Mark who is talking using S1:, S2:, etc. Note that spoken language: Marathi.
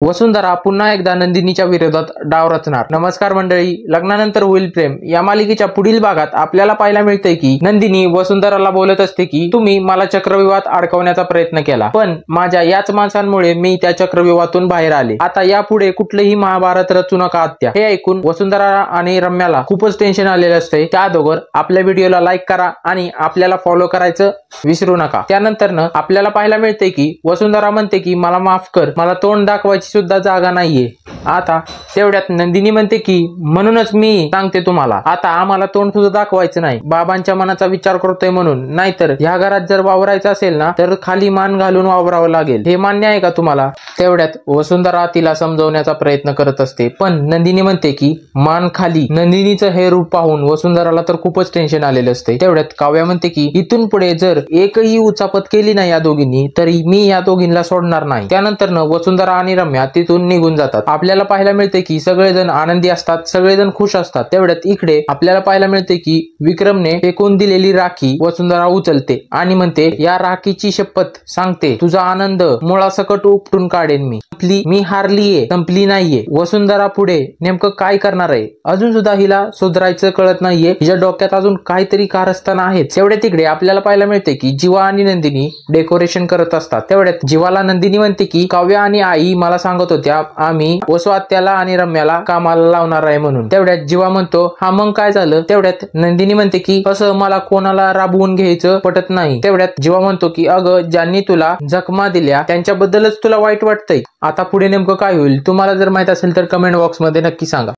S1: वसुंधरा पुन्हा एकदा नंदिनीच्या विरोधात डाव रचणार। नमस्कार मंडळी, लग्नानंतर होईल प्रेम या मालिकेच्या पुढील भागात आपल्याला पाहायला मिळते की नंदिनी वसुंधराला बोलत असते की तुम्ही मला चक्रव्यूहात अडकवण्याचा प्रयत्न केला, पण माझ्या याच माणसांमुळे मी त्या चक्रव्यूहातून बाहेर आले। आता यापुढे कुठलेही महाभारत रचू नका आत्या। हे ऐकून वसुंधरा आणि रम्याला खूपच टेन्शन आलेले असते। त्या अगोदर आपल्या व्हिडिओला लाईक करा आणि आपल्याला फॉलो करायचं विसरू नका। त्यानंतर आपल्याला पाहायला मिळते की वसुंधरा म्हणते की मला माफ कर, मला तोंड दाखवायची सुद्धा जागा नाहीये। आता तेवढ्यात नंदिनी म्हणते की म्हणूनच मी सांगते तुम्हाला, आता आम्हाला तोंड सुद्धा दाखवायचं नाही, बाबांच्या मनाचा विचार करतोय म्हणून, नाहीतर ह्या घरात जर वावरायचं असेल ना तर खाली मान घालून वावरावं लागेल। हे मान्य आहे का तुम्हाला? तेवढ्यात वसुंधरा तिला समजवण्याचा प्रयत्न करत असते, पण नंदिनी म्हणते की मान खाली। नंदिनीचं हे रूप पाहून वसुंधराला तर खूपच टेन्शन आलेलं असते। तेवढ्यात काव्या म्हणते की इथून पुढे जर एकही उचापत केली नाही या दोघींनी तरी मी या दोघींना सोडणार नाही। त्यानंतर वसुंधरा आणि रम्या तिथून निघून जातात। आपल्याला पाहायला मिळते की सगळेजण आनंदी असतात, सगळेजण खुश असतात। तेवढ्यात इकडे आपल्याला पाहायला मिळते की विक्रमने फेकून दिलेली राखी वसुंधरा उचलते आणि म्हणते या राखीची शपथ सांगते तुझा आनंद मुळासकट उपटून काढेन मी हारलीये, संपली नाहीये। वसुंधरा पुढे नेमकं काय करणार आहे अजून सुद्धा हिला सुधारायचं कळत नाहीये, हिच्या डोक्यात अजून काहीतरी कारस्थान आहेत। तेवढ्या तिकडे आपल्याला पाहायला मिळते की जीवा आणि नंदिनी डेकोरेशन करत असतात। तेवढ्यात जीवाला नंदिनी म्हणते की काव्या आणि आई मला सांगत होत्या आम्ही वसु आत्याला आणि रम्याला कामाला लावणार आहे म्हणून। तेवढ्यात जीवा म्हणतो हा मग काय झालं? तेवढ्यात नंदिनी म्हणते की असं मला कोणाला राबवून घ्यायचं पटत नाही। तेवढ्यात जीवा म्हणतो की अगं ज्यांनी तुला जखमा दिल्या त्यांच्याबद्दलच तुला वाईट वाटतंय, आता पुढे नेमकं काय होईल? तुम्हाला जर माहित असेल तर कमेंट बॉक्स मध्ये नक्की सांगा।